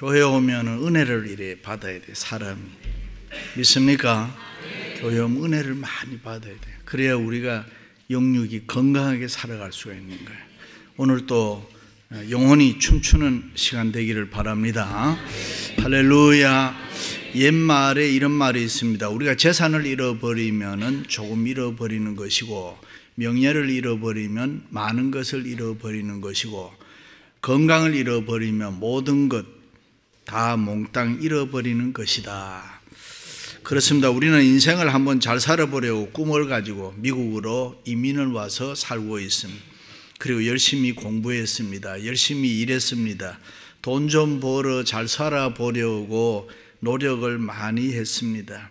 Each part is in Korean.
교회 오면 은혜를 이래 받아야 돼, 사람이. 믿습니까? 교회 오면 은혜를 많이 받아야 돼. 그래야 우리가 영육이 건강하게 살아갈 수가 있는 거예요. 오늘 또 영혼이 춤추는 시간 되기를 바랍니다. 할렐루야. 옛말에 이런 말이 있습니다. 우리가 재산을 잃어버리면 조금 잃어버리는 것이고, 명예를 잃어버리면 많은 것을 잃어버리는 것이고, 건강을 잃어버리면 모든 것 다 몽땅 잃어버리는 것이다. 그렇습니다. 우리는 인생을 한번 잘 살아보려고 꿈을 가지고 미국으로 이민을 와서 살고 있습니다. 그리고 열심히 공부했습니다. 열심히 일했습니다. 돈 좀 벌어 잘 살아보려고 노력을 많이 했습니다.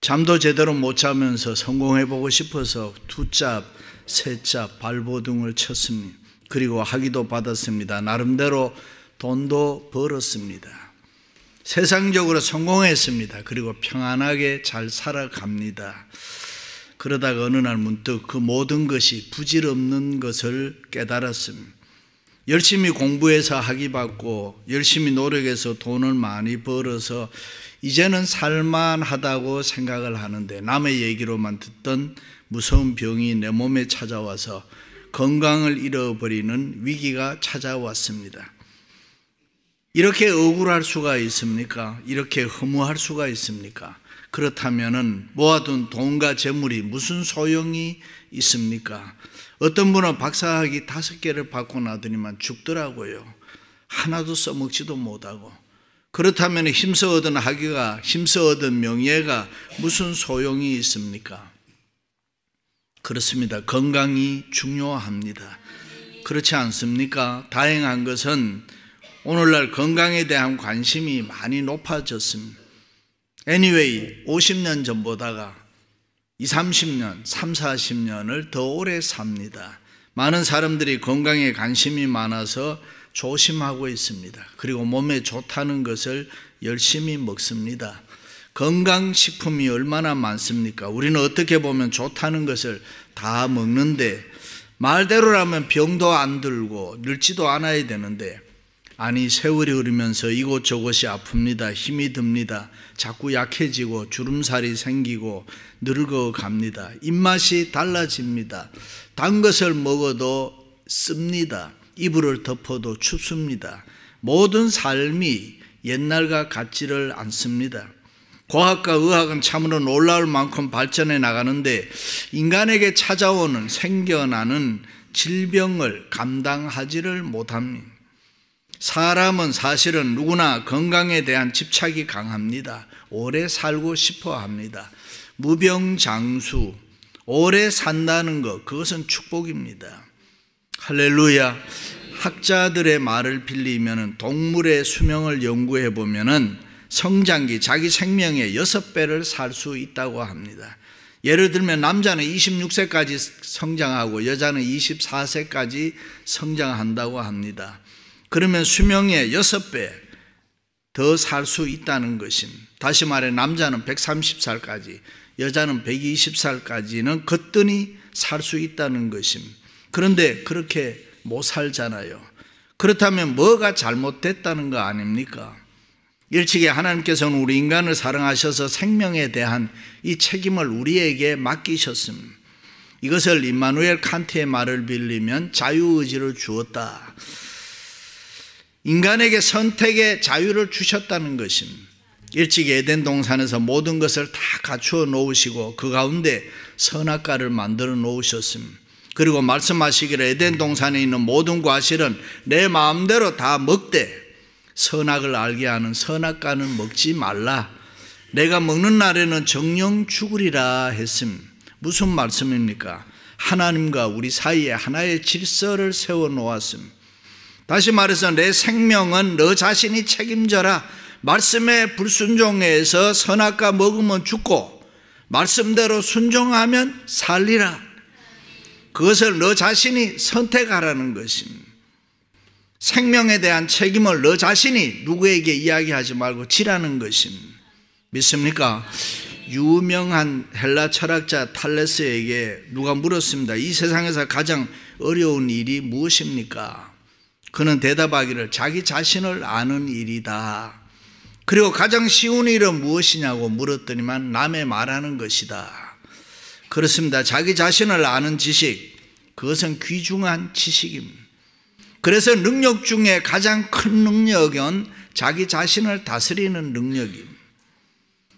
잠도 제대로 못 자면서 성공해보고 싶어서 투잡, 세잡, 발버둥을 쳤습니다. 그리고 학위도 받았습니다. 나름대로 돈도 벌었습니다. 세상적으로 성공했습니다. 그리고 평안하게 잘 살아갑니다. 그러다가 어느 날 문득 그 모든 것이 부질없는 것을 깨달았습니다. 열심히 공부해서 학위 받고 열심히 노력해서 돈을 많이 벌어서 이제는 살만하다고 생각을 하는데, 남의 얘기로만 듣던 무서운 병이 내 몸에 찾아와서 건강을 잃어버리는 위기가 찾아왔습니다. 이렇게 억울할 수가 있습니까? 이렇게 허무할 수가 있습니까? 그렇다면 모아둔 돈과 재물이 무슨 소용이 있습니까? 어떤 분은 박사학위 5개를 받고 나더니만 죽더라고요. 하나도 써먹지도 못하고. 그렇다면 힘써 얻은 학위가, 힘써 얻은 명예가 무슨 소용이 있습니까? 그렇습니다. 건강이 중요합니다. 그렇지 않습니까? 다행한 것은 오늘날 건강에 대한 관심이 많이 높아졌습니다. Anyway, 50년 전보다가 20, 30년, 30, 40년을 더 오래 삽니다. 많은 사람들이 건강에 관심이 많아서 조심하고 있습니다. 그리고 몸에 좋다는 것을 열심히 먹습니다. 건강식품이 얼마나 많습니까? 우리는 어떻게 보면 좋다는 것을 다 먹는데, 말대로라면 병도 안 들고 늙지도 않아야 되는데, 아니, 세월이 흐르면서 이곳저곳이 아픕니다. 힘이 듭니다. 자꾸 약해지고 주름살이 생기고 늙어갑니다. 입맛이 달라집니다. 단 것을 먹어도 씁니다. 이불을 덮어도 춥습니다. 모든 삶이 옛날과 같지를 않습니다. 과학과 의학은 참으로 놀라울 만큼 발전해 나가는데, 인간에게 찾아오는 생겨나는 질병을 감당하지를 못합니다. 사람은 사실은 누구나 건강에 대한 집착이 강합니다. 오래 살고 싶어 합니다. 무병장수, 오래 산다는 것, 그것은 축복입니다. 할렐루야. 학자들의 말을 빌리면 동물의 수명을 연구해 보면 성장기, 자기 생명의 6배를 살 수 있다고 합니다. 예를 들면 남자는 26세까지 성장하고 여자는 24세까지 성장한다고 합니다. 그러면 수명의 6배 더 살 수 있다는 것입니다. 다시 말해 남자는 130살까지, 여자는 120살까지는 거뜬히 살 수 있다는 것입니다. 그런데 그렇게 못 살잖아요. 그렇다면 뭐가 잘못됐다는 거 아닙니까? 일찍이 하나님께서는 우리 인간을 사랑하셔서 생명에 대한 이 책임을 우리에게 맡기셨습니다. 이것을 임마누엘 칸트의 말을 빌리면 자유의지를 주었다. 인간에게 선택의 자유를 주셨다는 것입니다. 일찍 에덴 동산에서 모든 것을 다 갖추어 놓으시고 그 가운데 선악과를 만들어 놓으셨습니다. 그리고 말씀하시기를 에덴 동산에 있는 모든 과실은 내 마음대로 다 먹되 선악을 알게 하는 선악과는 먹지 말라. 내가 먹는 날에는 정령 죽으리라 했습니다. 무슨 말씀입니까? 하나님과 우리 사이에 하나의 질서를 세워 놓았습니다. 다시 말해서 내 생명은 너 자신이 책임져라. 말씀에 불순종해서 선악과 먹으면 죽고 말씀대로 순종하면 살리라. 그것을 너 자신이 선택하라는 것입니다. 생명에 대한 책임을 너 자신이 누구에게 이야기하지 말고 지라는 것입니다. 믿습니까? 유명한 헬라 철학자 탈레스에게 누가 물었습니다. 이 세상에서 가장 어려운 일이 무엇입니까? 그는 대답하기를 자기 자신을 아는 일이다. 그리고 가장 쉬운 일은 무엇이냐고 물었더니만 남의 말하는 것이다. 그렇습니다. 자기 자신을 아는 지식, 그것은 귀중한 지식입니다. 그래서 능력 중에 가장 큰 능력은 자기 자신을 다스리는 능력입니다.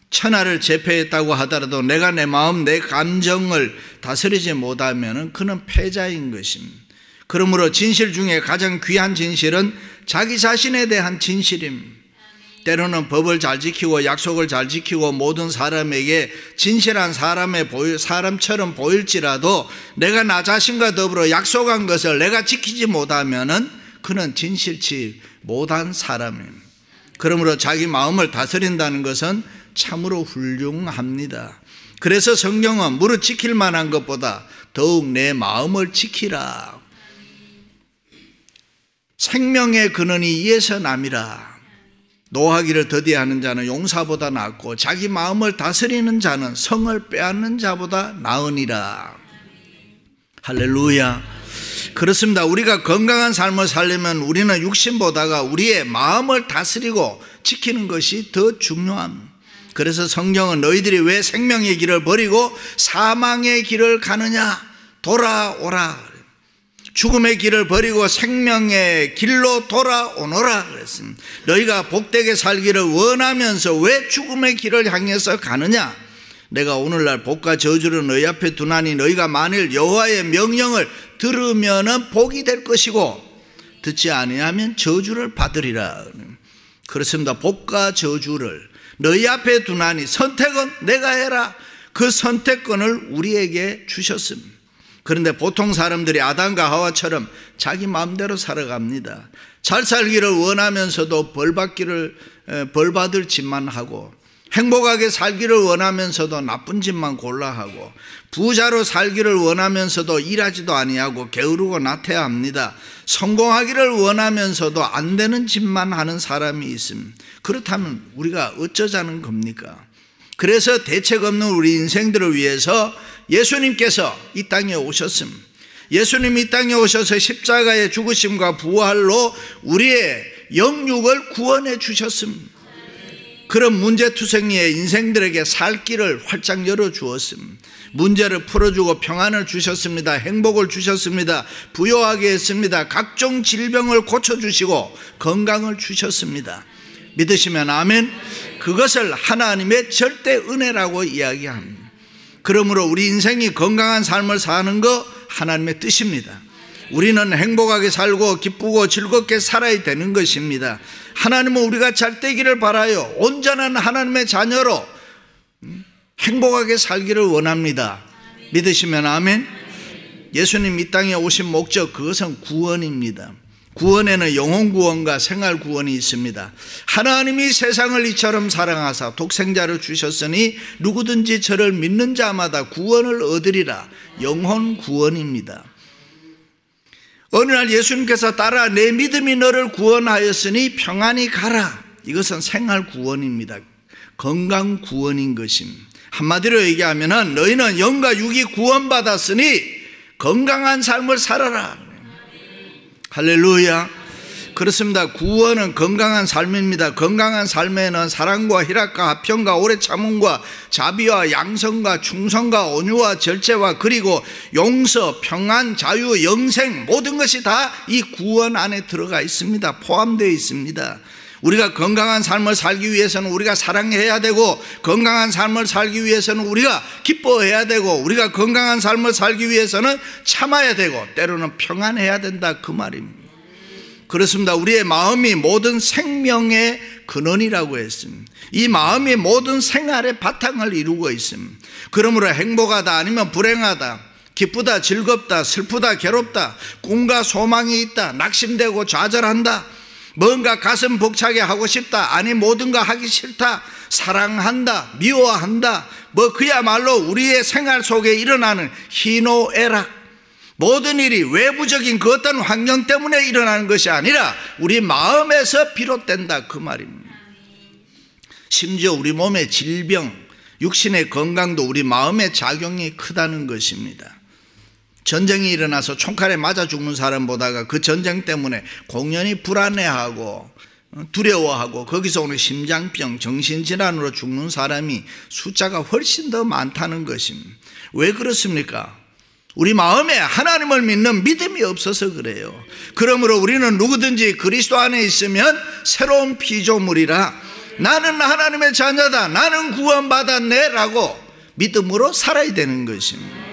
천하를 제패했다고 하더라도 내가 내 마음, 내 감정을 다스리지 못하면 그는 패자인 것입니다. 그러므로 진실 중에 가장 귀한 진실은 자기 자신에 대한 진실입니다. 때로는 법을 잘 지키고 약속을 잘 지키고 모든 사람에게 진실한 사람처럼 보일지라도 내가 나 자신과 더불어 약속한 것을 내가 지키지 못하면 그는 진실치 못한 사람입니다. 그러므로 자기 마음을 다스린다는 것은 참으로 훌륭합니다. 그래서 성경은 무릇 지킬 만한 것보다 더욱 내 마음을 지키라. 생명의 근원이 이에서 남이라. 노하기를 더디하는 자는 용사보다 낫고 자기 마음을 다스리는 자는 성을 빼앗는 자보다 나으니라. 할렐루야. 그렇습니다. 우리가 건강한 삶을 살려면 우리는 육신보다가 우리의 마음을 다스리고 지키는 것이 더 중요합니다. 그래서 성경은 너희들이 왜 생명의 길을 버리고 사망의 길을 가느냐? 돌아오라. 죽음의 길을 버리고 생명의 길로 돌아오너라 그랬습니다. 너희가 복되게 살기를 원하면서 왜 죽음의 길을 향해서 가느냐? 내가 오늘날 복과 저주를 너희 앞에 두나니 너희가 만일 여호와의 명령을 들으면 복이 될 것이고 듣지 아니하면 저주를 받으리라. 그렇습니다. 복과 저주를 너희 앞에 두나니 선택은 내가 해라. 그 선택권을 우리에게 주셨습니다. 그런데 보통 사람들이 아담과 하와처럼 자기 마음대로 살아갑니다. 잘 살기를 원하면서도 벌받을 짓만 하고, 행복하게 살기를 원하면서도 나쁜 짓만 골라하고, 부자로 살기를 원하면서도 일하지도 아니하고 게으르고 나태합니다. 성공하기를 원하면서도 안 되는 짓만 하는 사람이 있습니다. 그렇다면 우리가 어쩌자는 겁니까? 그래서 대책 없는 우리 인생들을 위해서 예수님께서 이 땅에 오셨습니다. 예수님이 이 땅에 오셔서 십자가의 죽으심과 부활로 우리의 영육을 구원해 주셨습니다. 그런 문제투성이의 인생들에게 살 길을 활짝 열어주었습니다. 문제를 풀어주고 평안을 주셨습니다. 행복을 주셨습니다. 부요하게 했습니다. 각종 질병을 고쳐주시고 건강을 주셨습니다. 믿으시면 아멘. 그것을 하나님의 절대 은혜라고 이야기합니다. 그러므로 우리 인생이 건강한 삶을 사는 거 하나님의 뜻입니다. 우리는 행복하게 살고 기쁘고 즐겁게 살아야 되는 것입니다. 하나님은 우리가 잘 되기를 바라요. 온전한 하나님의 자녀로 행복하게 살기를 원합니다. 믿으시면 아멘. 예수님 이 땅에 오신 목적, 그것은 구원입니다. 구원에는 영혼 구원과 생활 구원이 있습니다. 하나님이 세상을 이처럼 사랑하사 독생자를 주셨으니 누구든지 저를 믿는 자마다 구원을 얻으리라. 영혼 구원입니다. 어느 날 예수님께서 따라 내 믿음이 너를 구원하였으니 평안히 가라. 이것은 생활 구원입니다. 건강 구원인 것입니다. 한마디로 얘기하면 너희는 영과 육이 구원받았으니 건강한 삶을 살아라. 할렐루야. 그렇습니다. 구원은 건강한 삶입니다. 건강한 삶에는 사랑과 희락과 화평과 오래 참음과 자비와 양성과 충성과 온유와 절제와 그리고 용서, 평안, 자유, 영생, 모든 것이 다 이 구원 안에 들어가 있습니다. 포함되어 있습니다. 우리가 건강한 삶을 살기 위해서는 우리가 사랑해야 되고, 건강한 삶을 살기 위해서는 우리가 기뻐해야 되고, 우리가 건강한 삶을 살기 위해서는 참아야 되고, 때로는 평안해야 된다, 그 말입니다. 그렇습니다. 우리의 마음이 모든 생명의 근원이라고 했습니다. 이 마음이 모든 생활의 바탕을 이루고 있습니다. 그러므로 행복하다 아니면 불행하다, 기쁘다 즐겁다, 슬프다 괴롭다, 꿈과 소망이 있다, 낙심되고 좌절한다, 뭔가 가슴 벅차게 하고 싶다, 아니 모든가 하기 싫다, 사랑한다, 미워한다, 그야말로 우리의 생활 속에 일어나는 희노애락, 모든 일이 외부적인 그 어떤 환경 때문에 일어나는 것이 아니라 우리 마음에서 비롯된다, 그 말입니다. 심지어 우리 몸의 질병, 육신의 건강도 우리 마음의 작용이 크다는 것입니다. 전쟁이 일어나서 총칼에 맞아 죽는 사람보다가 그 전쟁 때문에 공연히 불안해하고 두려워하고 거기서 오는 심장병, 정신질환으로 죽는 사람이 숫자가 훨씬 더 많다는 것입니다. 왜 그렇습니까? 우리 마음에 하나님을 믿는 믿음이 없어서 그래요. 그러므로 우리는 누구든지 그리스도 안에 있으면 새로운 피조물이라, 나는 하나님의 자녀다, 나는 구원받았네 라고 믿음으로 살아야 되는 것입니다.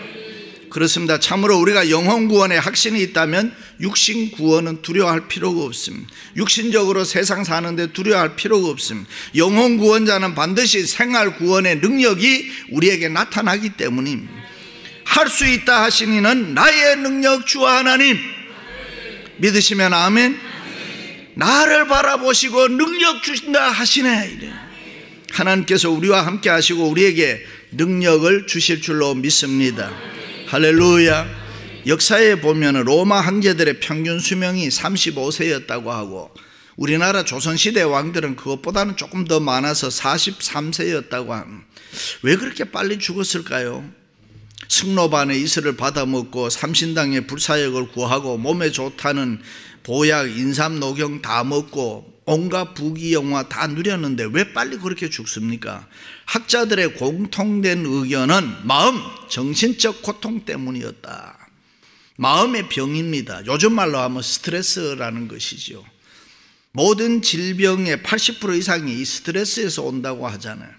그렇습니다. 참으로 우리가 영혼 구원에 확신이 있다면 육신 구원은 두려워할 필요가 없습니다. 육신적으로 세상 사는데 두려워할 필요가 없습니다. 영혼 구원자는 반드시 생활 구원의 능력이 우리에게 나타나기 때문입니다. 할 수 있다 하시니는 나의 능력 주 하나님, 믿으시면 아멘. 나를 바라보시고 능력 주신다 하시네. 하나님께서 우리와 함께 하시고 우리에게 능력을 주실 줄로 믿습니다. 할렐루야. 역사에 보면 로마 황제들의 평균 수명이 35세였다고 하고 우리나라 조선시대 왕들은 그것보다는 조금 더 많아서 43세였다고 합니다. 왜 그렇게 빨리 죽었을까요? 승로반의 이슬을 받아먹고 삼신당의 불사역을 구하고 몸에 좋다는 보약, 인삼, 녹용 다 먹고 온갖 부귀영화 다 누렸는데 왜 빨리 그렇게 죽습니까? 학자들의 공통된 의견은 마음, 정신적 고통 때문이었다. 마음의 병입니다. 요즘 말로 하면 스트레스라는 것이죠. 모든 질병의 80% 이상이 이 스트레스에서 온다고 하잖아요.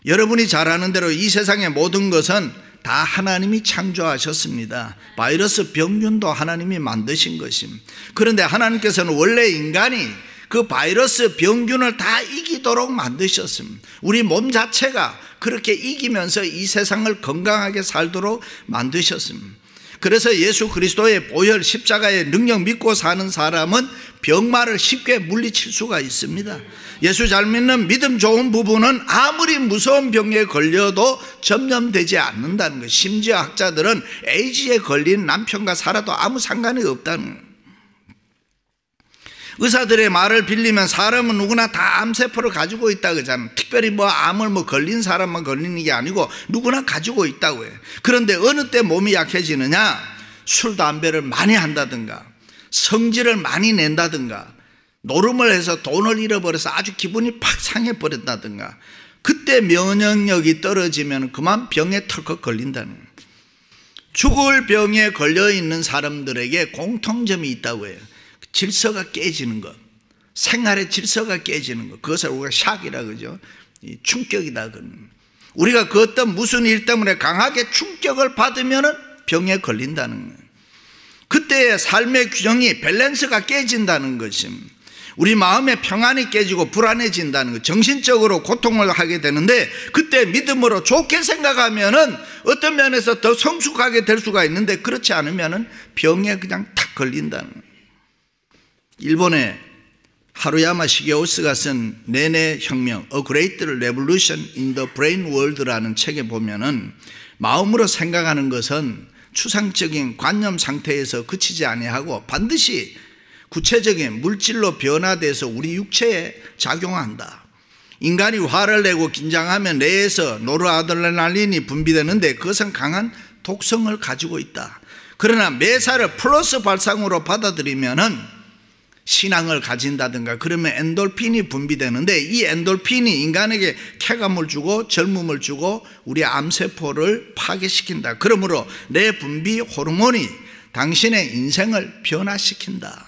여러분이 잘 아는 대로 이 세상의 모든 것은 다 하나님이 창조하셨습니다. 바이러스, 병균도 하나님이 만드신 것입니다. 그런데 하나님께서는 원래 인간이 그 바이러스, 병균을 다 이기도록 만드셨습니다. 우리 몸 자체가 그렇게 이기면서 이 세상을 건강하게 살도록 만드셨습니다. 그래서 예수 그리스도의 보혈 십자가의 능력 믿고 사는 사람은 병마를 쉽게 물리칠 수가 있습니다. 예수 잘 믿는 믿음 좋은 부부는 아무리 무서운 병에 걸려도 전염되지 않는다는 것. 심지어 학자들은 에이즈에 걸린 남편과 살아도 아무 상관이 없다는 것. 의사들의 말을 빌리면 사람은 누구나 다 암세포를 가지고 있다고 하잖아요. 특별히 암을 걸린 사람만 걸리는 게 아니고 누구나 가지고 있다고 해요. 그런데 어느 때 몸이 약해지느냐? 술, 담배를 많이 한다든가 성질을 많이 낸다든가 노름을 해서 돈을 잃어버려서 아주 기분이 팍 상해버렸다든가 그때 면역력이 떨어지면 그만 병에 털컥 걸린다는 거예요. 죽을 병에 걸려있는 사람들에게 공통점이 있다고 해요. 질서가 깨지는 것, 생활의 질서가 깨지는 것, 그것을 우리가 샥이라 그러죠. 충격이다. 우리가 그 어떤 무슨 일 때문에 강하게 충격을 받으면 병에 걸린다는 거예요. 그때의 삶의 균형이 밸런스가 깨진다는 것입니다. 우리 마음의 평안이 깨지고 불안해진다는 것, 정신적으로 고통을 하게 되는데 그때 믿음으로 좋게 생각하면 어떤 면에서 더 성숙하게 될 수가 있는데 그렇지 않으면 병에 그냥 탁 걸린다는 거예요. 일본의 하루야마 시게오스가 쓴 내내 혁명, A Great Revolution in the Brain World라는 책에 보면은 마음으로 생각하는 것은 추상적인 관념 상태에서 그치지 아니하고 반드시 구체적인 물질로 변화돼서 우리 육체에 작용한다. 인간이 화를 내고 긴장하면 뇌에서 노르아드레날린이 분비되는데 그것은 강한 독성을 가지고 있다. 그러나 매사를 플러스 발상으로 받아들이면은 신앙을 가진다든가 그러면 엔돌핀이 분비되는데 이 엔돌핀이 인간에게 쾌감을 주고 젊음을 주고 우리 암세포를 파괴시킨다. 그러므로 내 분비 호르몬이 당신의 인생을 변화시킨다.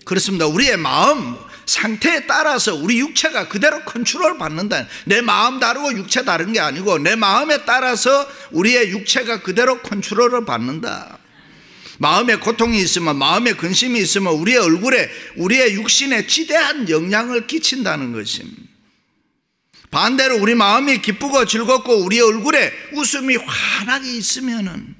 그렇습니다. 우리의 마음 상태에 따라서 우리 육체가 그대로 컨트롤 받는다. 내 마음 다르고 육체 다른 게 아니고 내 마음에 따라서 우리의 육체가 그대로 컨트롤을 받는다. 마음에 고통이 있으면, 마음에 근심이 있으면 우리의 얼굴에, 우리의 육신에 지대한 영향을 끼친다는 것입니다. 반대로 우리 마음이 기쁘고 즐겁고 우리의 얼굴에 웃음이 환하게 있으면은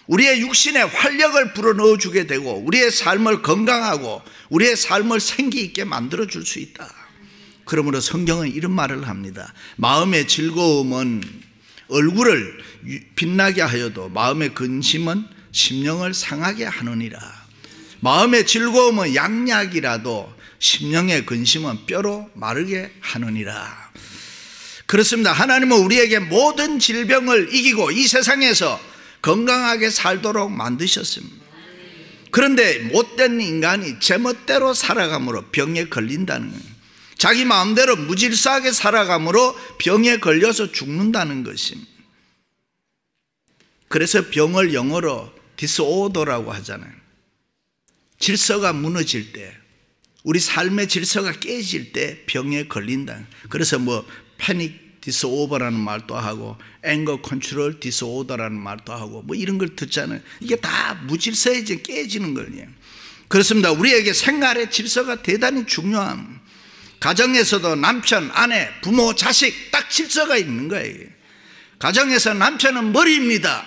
우리의 육신에 활력을 불어넣어 주게 되고 우리의 삶을 건강하고 우리의 삶을 생기 있게 만들어 줄 수 있다. 그러므로 성경은 이런 말을 합니다. 마음의 즐거움은 얼굴을 빛나게 하여도 마음의 근심은 심령을 상하게 하느니라. 마음의 즐거움은 양약이라도 심령의 근심은 뼈로 마르게 하느니라. 그렇습니다. 하나님은 우리에게 모든 질병을 이기고 이 세상에서 건강하게 살도록 만드셨습니다. 그런데 못된 인간이 제멋대로 살아감으로 병에 걸린다는 거예요. 자기 마음대로 무질서하게 살아감으로 병에 걸려서 죽는다는 것입니다. 그래서 병을 영어로 디스오더라고 하잖아요. 질서가 무너질 때, 우리 삶의 질서가 깨질 때 병에 걸린다. 그래서 뭐 패닉 디스오버라는 말도 하고 앵거 컨트롤 디스오더라는 말도 하고 뭐 이런 걸 듣잖아요. 이게 다 무질서에 깨지는 거예요. 그렇습니다. 우리에게 생활의 질서가 대단히 중요합니다. 가정에서도 남편, 아내, 부모, 자식 딱 질서가 있는 거예요. 가정에서 남편은 머리입니다.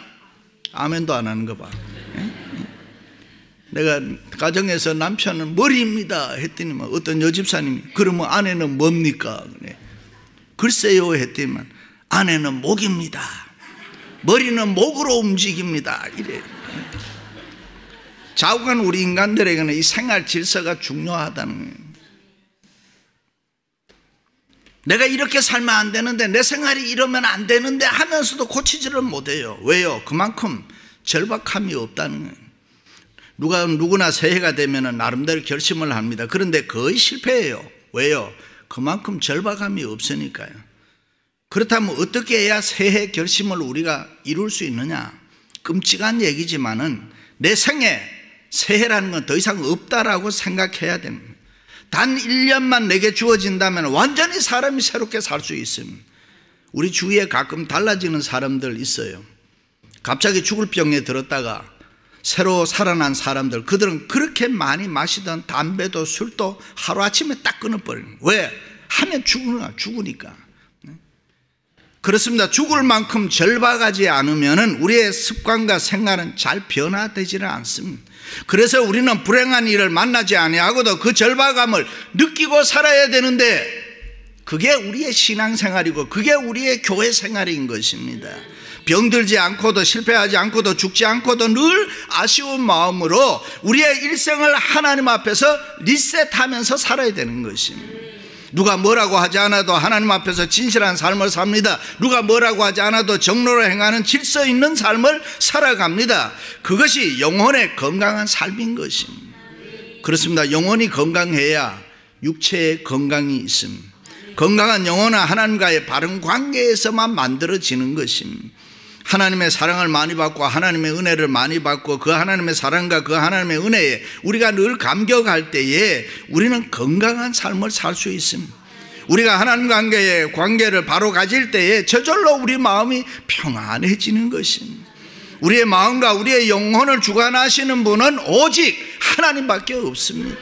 아멘도 안 하는 거 봐. 내가 가정에서 남편은 머리입니다 했더니 어떤 여집사님이 그러면 아내는 뭡니까? 그래. 글쎄요 했더니만 아내는 목입니다. 머리는 목으로 움직입니다. 이래. 자욱한 우리 인간들에게는 이 생활 질서가 중요하다는 거예요. 내가 이렇게 살면 안 되는데, 내 생활이 이러면 안 되는데 하면서도 고치지를 못해요. 왜요? 그만큼 절박함이 없다는 거예요. 누구나 새해가 되면 나름대로 결심을 합니다. 그런데 거의 실패해요. 왜요? 그만큼 절박함이 없으니까요. 그렇다면 어떻게 해야 새해 결심을 우리가 이룰 수 있느냐? 끔찍한 얘기지만은 내 생에 새해라는 건 더 이상 없다라고 생각해야 됩니다. 단 1년만 내게 주어진다면 완전히 사람이 새롭게 살 수 있습니다. 우리 주위에 가끔 달라지는 사람들 있어요. 갑자기 죽을 병에 들었다가 새로 살아난 사람들, 그들은 그렇게 많이 마시던 담배도 술도 하루아침에 딱 끊어버리는 거예요. 왜? 하면 죽으니까. 그렇습니다. 죽을 만큼 절박하지 않으면 우리의 습관과 생활은 잘 변화되지는 않습니다. 그래서 우리는 불행한 일을 만나지 아니하고도 그 절박함을 느끼고 살아야 되는데, 그게 우리의 신앙생활이고 그게 우리의 교회 생활인 것입니다. 병들지 않고도 실패하지 않고도 죽지 않고도 늘 아쉬운 마음으로 우리의 일생을 하나님 앞에서 리셋하면서 살아야 되는 것입니다. 누가 뭐라고 하지 않아도 하나님 앞에서 진실한 삶을 삽니다. 누가 뭐라고 하지 않아도 정로로 행하는 질서 있는 삶을 살아갑니다. 그것이 영혼의 건강한 삶인 것입니다. 그렇습니다. 영혼이 건강해야 육체의 건강이 있습니다. 건강한 영혼은 하나님과의 바른 관계에서만 만들어지는 것입니다. 하나님의 사랑을 많이 받고 하나님의 은혜를 많이 받고 그 하나님의 사랑과 그 하나님의 은혜에 우리가 늘 감격할 때에 우리는 건강한 삶을 살 수 있습니다. 우리가 하나님 관계를 바로 가질 때에 저절로 우리 마음이 평안해지는 것입니다. 우리의 마음과 우리의 영혼을 주관하시는 분은 오직 하나님밖에 없습니다.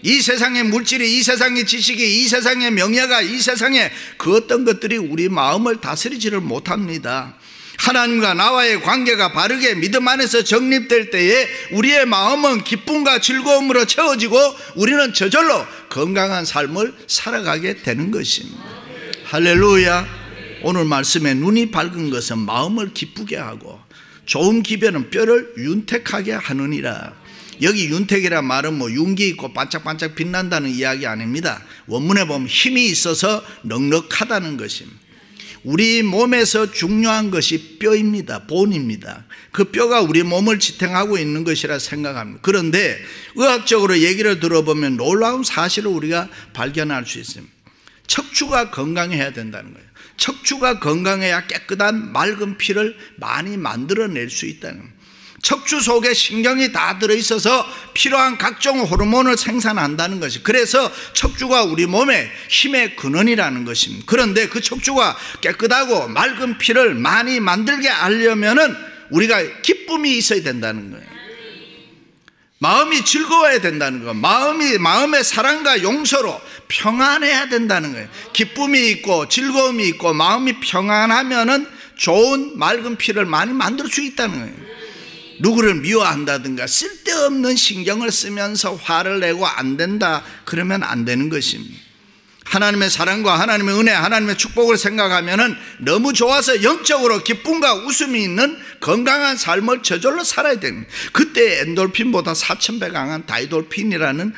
이 세상의 물질이, 이 세상의 지식이, 이 세상의 명예가, 이 세상의 그 어떤 것들이 우리 마음을 다스리지를 못합니다. 하나님과 나와의 관계가 바르게 믿음 안에서 정립될 때에 우리의 마음은 기쁨과 즐거움으로 채워지고 우리는 저절로 건강한 삶을 살아가게 되는 것입니다. 할렐루야. 오늘 말씀에 눈이 밝은 것은 마음을 기쁘게 하고 좋은 기별은 뼈를 윤택하게 하느니라. 여기 윤택이란 말은 뭐 윤기 있고 반짝반짝 빛난다는 이야기 아닙니다. 원문에 보면 힘이 있어서 넉넉하다는 것입니다. 우리 몸에서 중요한 것이 뼈입니다. 본입니다. 그 뼈가 우리 몸을 지탱하고 있는 것이라 생각합니다. 그런데 의학적으로 얘기를 들어보면 놀라운 사실을 우리가 발견할 수 있습니다. 척추가 건강해야 된다는 거예요. 척추가 건강해야 깨끗한 맑은 피를 많이 만들어낼 수 있다는 거예요. 척추 속에 신경이 다 들어있어서 필요한 각종 호르몬을 생산한다는 것이, 그래서 척추가 우리 몸의 힘의 근원이라는 것입니다. 그런데 그 척추가 깨끗하고 맑은 피를 많이 만들게 하려면은 우리가 기쁨이 있어야 된다는 거예요. 마음이 즐거워야 된다는 거예요. 마음의 사랑과 용서로 평안해야 된다는 거예요. 기쁨이 있고 즐거움이 있고 마음이 평안하면은 좋은 맑은 피를 많이 만들 수 있다는 거예요. 누구를 미워한다든가 쓸데없는 신경을 쓰면서 화를 내고 안 된다 그러면 안 되는 것입니다. 하나님의 사랑과 하나님의 은혜, 하나님의 축복을 생각하면은 너무 좋아서 영적으로 기쁨과 웃음이 있는 건강한 삶을 저절로 살아야 됩니다. 그때 엔돌핀보다 4000배 강한 다이돌핀이라는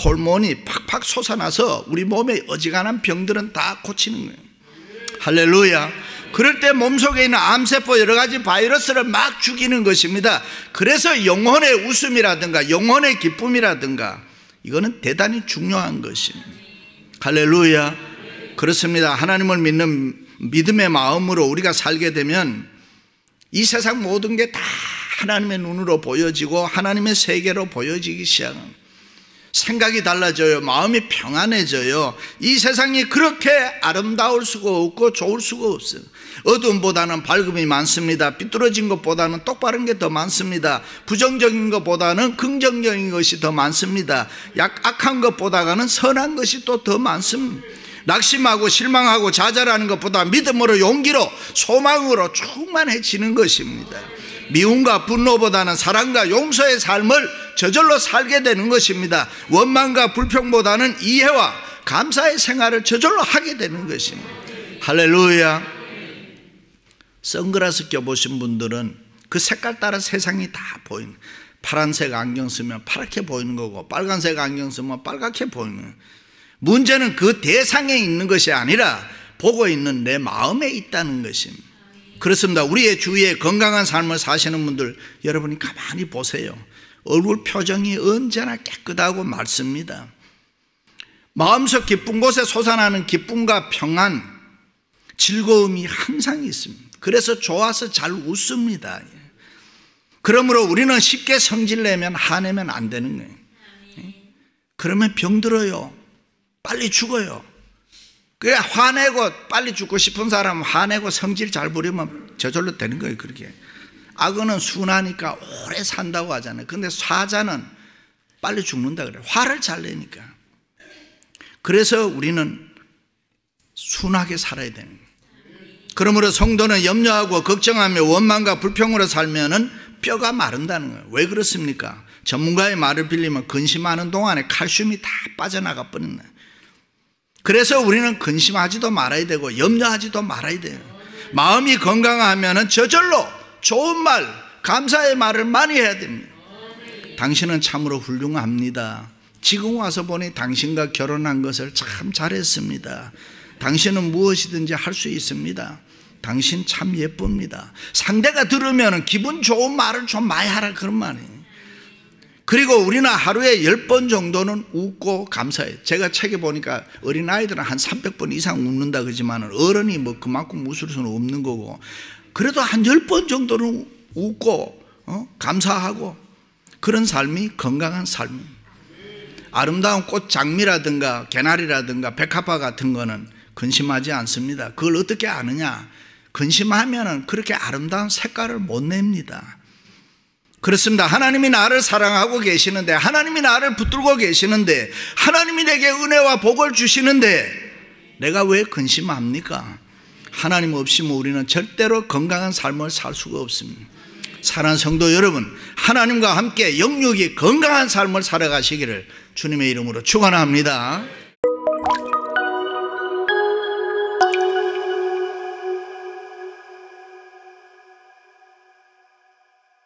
호르몬이 팍팍 솟아나서 우리 몸의 어지간한 병들은 다 고치는 거예요. 할렐루야. 그럴 때 몸속에 있는 암세포 여러 가지 바이러스를 막 죽이는 것입니다. 그래서 영혼의 웃음이라든가 영혼의 기쁨이라든가 이거는 대단히 중요한 것입니다. 할렐루야. 그렇습니다. 하나님을 믿는 믿음의 마음으로 우리가 살게 되면 이 세상 모든 게 다 하나님의 눈으로 보여지고 하나님의 세계로 보여지기 시작합니다. 생각이 달라져요. 마음이 평안해져요. 이 세상이 그렇게 아름다울 수가 없고 좋을 수가 없어요. 어둠보다는 밝음이 많습니다. 삐뚤어진 것보다는 똑바른 게 더 많습니다. 부정적인 것보다는 긍정적인 것이 더 많습니다. 악한 것보다는 선한 것이 또 더 많습니다. 낙심하고 실망하고 좌절하는 것보다 믿음으로 용기로 소망으로 충만해지는 것입니다. 미움과 분노보다는 사랑과 용서의 삶을 저절로 살게 되는 것입니다. 원망과 불평보다는 이해와 감사의 생활을 저절로 하게 되는 것입니다. 할렐루야. 선글라스 껴보신 분들은 그 색깔 따라 세상이 다 보이는, 파란색 안경 쓰면 파랗게 보이는 거고 빨간색 안경 쓰면 빨갛게 보이는 거예요. 문제는 그 대상에 있는 것이 아니라 보고 있는 내 마음에 있다는 것입니다. 그렇습니다. 우리의 주위에 건강한 삶을 사시는 분들 여러분이 가만히 보세요. 얼굴 표정이 언제나 깨끗하고 맑습니다. 마음속 깊은 곳에 솟아나는 기쁨과 평안, 즐거움이 항상 있습니다. 그래서 좋아서 잘 웃습니다. 그러므로 우리는 쉽게 성질내면 화내면 안 되는 거예요. 그러면 병들어요. 빨리 죽어요. 그래 화내고 빨리 죽고 싶은 사람은 화내고 성질 잘 부리면 저절로 되는 거예요. 그렇게 악어는 순하니까 오래 산다고 하잖아요. 근데 사자는 빨리 죽는다 그래요. 화를 잘 내니까. 그래서 우리는 순하게 살아야 되는 거예요. 그러므로 성도는 염려하고 걱정하며 원망과 불평으로 살면은 뼈가 마른다는 거예요. 왜 그렇습니까? 전문가의 말을 빌리면 근심하는 동안에 칼슘이 다 빠져나가 버리는 거예요. 그래서 우리는 근심하지도 말아야 되고 염려하지도 말아야 돼요. 마음이 건강하면 저절로 좋은 말, 감사의 말을 많이 해야 됩니다. 당신은 참으로 훌륭합니다. 지금 와서 보니 당신과 결혼한 것을 참 잘했습니다. 당신은 무엇이든지 할 수 있습니다. 당신 참 예쁩니다. 상대가 들으면 기분 좋은 말을 좀 많이 하라 그런 말이에요. 그리고 우리는 하루에 10번 정도는 웃고 감사해요. 제가 책에 보니까 어린아이들은 한 300번 이상 웃는다 그러지만 어른이 뭐 그만큼 웃을 수는 없는 거고, 그래도 한 10번 정도는 웃고 감사하고 그런 삶이 건강한 삶입니다. 아름다운 꽃 장미라든가 개나리라든가 백합화 같은 거는 근심하지 않습니다. 그걸 어떻게 아느냐? 근심하면 그렇게 아름다운 색깔을 못 냅니다. 그렇습니다. 하나님이 나를 사랑하고 계시는데, 하나님이 나를 붙들고 계시는데, 하나님이 내게 은혜와 복을 주시는데 내가 왜 근심합니까? 하나님 없이면 우리는 절대로 건강한 삶을 살 수가 없습니다. 사랑하는 성도 여러분, 하나님과 함께 영육이 건강한 삶을 살아가시기를 주님의 이름으로 축원합니다.